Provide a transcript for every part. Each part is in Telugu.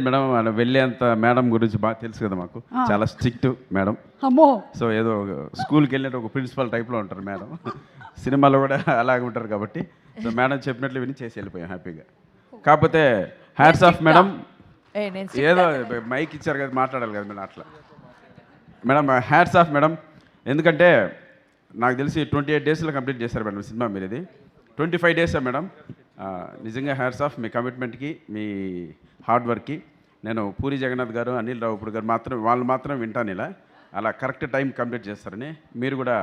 మేడం వాళ్ళ వెళ్ళేంత మేడం గురించి బాగా తెలుసు కదా మాకు, చాలా స్ట్రిక్ట్ మేడం. అమ్మో. సో ఏదో స్కూల్కి వెళ్ళినట్టు ఒక ప్రిన్సిపల్ టైప్లో ఉంటారు మేడం. సినిమాలో కూడా అలాగే ఉంటారు కాబట్టి సో మేడం చెప్పినట్లు విని చేసి వెళ్ళిపోయాం హ్యాపీగా. కాకపోతే హ్యాట్స్ ఆఫ్ మేడం, ఏదో మైక్ ఇచ్చారు కదా మాట్లాడాలి కదా మేడం, అట్లా మేడం హ్యాట్స్ ఆఫ్ మేడం. ఎందుకంటే నాకు తెలిసి 28 డేస్లో కంప్లీట్ చేశారు మేడం సినిమా. మీరు ఇది 25 డేసా మేడం? నిజంగా హ్యాట్స్ ఆఫ్ మీ కమిట్మెంట్కి, మీ హార్డ్ వర్క్కి. నేను పూరి జగన్నాథ్ గారు, అనిల్ రావుపూడి గారు వాళ్ళు మాత్రం వింటాను ఇలా, అలా కరెక్ట్ టైం కంప్లీట్ చేస్తారని. మీరు కూడా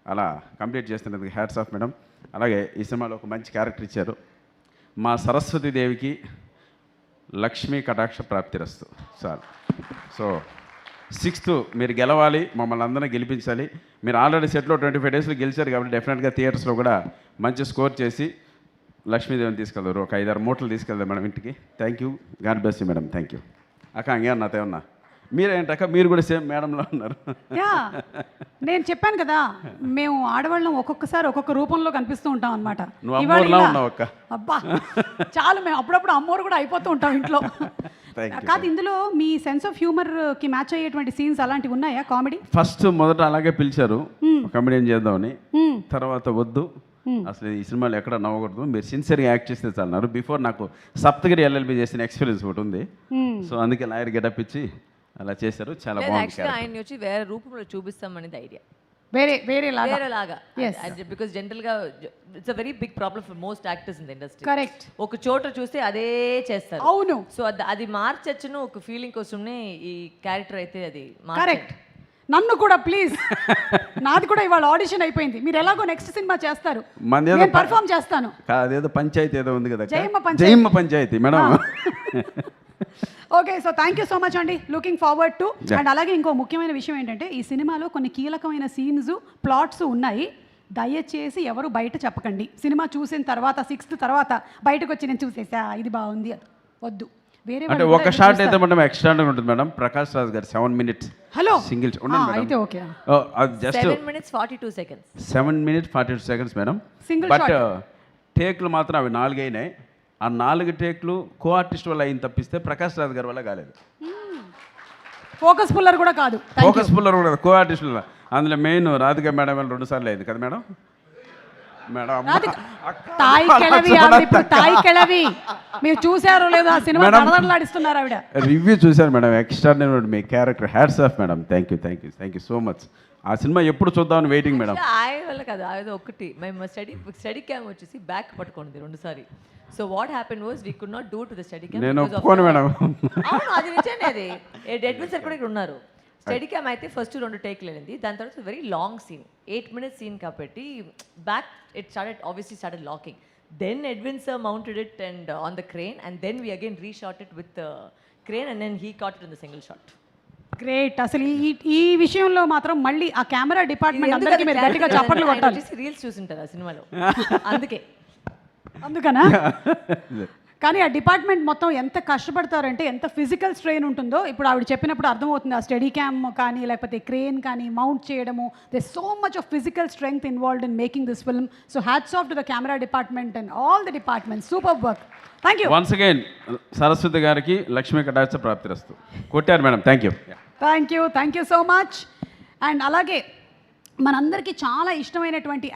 అలా కంప్లీట్ చేస్తున్నందుకు హ్యాట్స్ ఆఫ్ మేడం. అలాగే ఈ సినిమాలో ఒక మంచి క్యారెక్టర్ ఇచ్చారు. మా సరస్వతీదేవికి లక్ష్మీ కటాక్ష ప్రాప్తిరస్తు సార్. సో 6th మీరు గెలవాలి, మమ్మల్ని అందరినీ గెలిపించాలి. మీరు ఆల్రెడీ సెట్లో 25 డేస్లో గెలిచారు కాబట్టి డెఫినెట్గా థియేటర్స్లో కూడా మంచి స్కోర్ చేసి లక్ష్మీదేవిని తీసుకెళ్తారు. ఒక 5-6 మూటలు తీసుకెళ్దాం మేడం ఇంటికి. Thank you, God bless you madam. Thank you అక్క. అంగేమన్నా ఏమన్నా మీరేంటక్క, మీరు కూడా సేమ్ మేడంలో ఉన్నారు. నేను చెప్పాను కదా, మేము ఆడవాళ్ళం ఒక్కొక్కసారి ఒక్కొక్క రూపంలో కనిపిస్తూ ఉంటాం అనమాట. నువ్వు అమ్మోరులా ఉన్నావు అక్క. అబ్బా చాలు, మేము అప్పుడప్పుడు అమ్మోరు కూడా అయిపోతూ ఉంటాం ఇంట్లో. కాదు, ఇందులో మీ సెన్స్ ఆఫ్ హ్యూమర్కి మ్యాచ్ అయ్యేటువంటి సీన్స్ అలాంటివి ఉన్నాయా? కామెడీ ఫస్ట్ మొదట అలాగే పిలిచారు కామెడీ చేద్దామని, తర్వాత వద్దు అసలు ఈ సినిమాలో ఎక్కడ నవ్వకూడదు, మీరు సిన్సియర్గా యాక్ట్ చేస్తే చాలన్నారు. బిఫోర్ నాకు సప్తగిరి ఎల్ఎల్బి చేసిన ఎక్స్పీరియన్స్ ఒకటి ఉంది. సో అందుకే లాయర్ గెటప్ ఇచ్చి అలా చేశారు. చాలా బాగుంది. ఆయన వచ్చి వేరే రూపంలో చూపిస్తామనేది ఐడియా, వేరేలాగా. బికాస్ జనరల్ గా it's a very big problem for most actors in the industry. Correct. ఒక చోట చూస్తే అదే చేస్తారు. అవును. సో అది మార్చచ్చును ఒక ఫీలింగ్ కోసమే ఈ క్యారెక్టర్ అయితే అది కరెక్ట్. నన్ను కూడా ప్లీజ్, నాది కూడా ఇవాళ ఆడిషన్ అయిపోయింది. మీరు ఎలాగో నెక్స్ట్ సినిమా చేస్తారు, నేను పర్ఫామ్ చేస్తాను. అదేదో పంచాయతీ ఏదో ఉంది కదా, Jayamma Panchayathi madam. Okay, so thank you so much అండి. Looking forward to. అండ్ అలాగే ఇంకో ముఖ్యమైన విషయం ఏంటంటే, ఈ సినిమాలో కొన్ని కీలకమైన సీన్స్, ప్లాట్స్ ఉన్నాయి. దయచేసి ఎవరు బయట చెప్పకండి. సినిమా చూసిన తర్వాత 6th తర్వాత బయటకు వచ్చి నేను చూసేసా ఇది బాగుంది వద్దు. వేరే అంటే ఒక షాట్ అయితే మేడం ఎక్స్ట్రా ఉంటుంది మేడం. ప్రకాష్ రాజ్ గారు 7 minutes హలో సింగిల్ అయితే okay, just 7 minutes 42 seconds 7 minutes 42 seconds madam. But టేక్లు మాత్రం అవి 4 అయినాయి. ఆ 4 టేక్లు కో ఆర్టిస్ట్ వల్ల అయిన తప్పిస్తే ప్రకాష్ రాజ్ గారి వల్ల కాలేదు. ఫోకస్ పుల్లర్ కూడా కాదు, ఫోకస్ పుల్లర్ కూడా కో ఆర్టిస్ట్ వల్ల. అందులో మెయిన్ రాధిక మేడం వల్ల 2 సార్లు అయింది కదా మేడం. మేడం తాయి కెళవి మీరు చూసారో లేదో ఆ సినిమా నడదడలాడిస్తున్నారు ఆవిడ. రివ్యూ చూశారు madam, extraordinary me character. Hats off madam. Thank you so much. ఆ సినిమా ఎప్పుడు చూద్దామని వెయిటింగ్ మేడం. ఆయన వల్ల కదా, అది ఒకటి మేము స్టడీ క్యామ్ వచ్చేసి బ్యాక్ పట్టుకుంది 2 సారి. So what happen was we could not do to the study cam. నేను ఒప్పుకోను మేడం. అవును, అది నిజమే. అది ఎడ్విన్ సార్ కూడా ఇక్కడ ఉన్నారు. స్టడీ క్యామ్ అయితే ఫస్ట్ 2 టేక్లు వెళ్ళింది. దాని తర్వాత very long scene, 8 minutes scene కాబట్టి back it started locking. Then Edwin sir mounted it and on the crane and then we again reshot it with crane and then he caught it in the single shot. Great. అసలు ఈ విషయంలో మాత్రం మళ్ళీ ఆ కెమెరా డిపార్ట్మెంట్ అందరికీ మీరు గట్టిగా చప్పట్లు కొట్టాలి. రీల్స్ చూసింటారు ఆ సినిమాలో, అందుకనా. కానీ ఆ డిపార్ట్మెంట్ మొత్తం ఎంత కష్టపడతారంటే, ఎంత ఫిజికల్ స్ట్రెయిన్ ఉంటుందో ఇప్పుడు ఆవిడ చెప్పినప్పుడు అర్థమవుతుంది. ఆ స్టడీ క్యామ్ కానీ లేకపోతే క్రేన్ కానీ మౌంట్ చేయడము, they so much of physical strength involved in making this film. So hats off to the camera department and all the department. Super work. Thank you once again. Saraswati గారికి లక్ష్మీ కటాక్ష ప్రాప్తిరస్తు. కొట్టారు madam. Thank you so much. And అలాగే మనందరికీ చాలా ఇష్టమైనటువంటి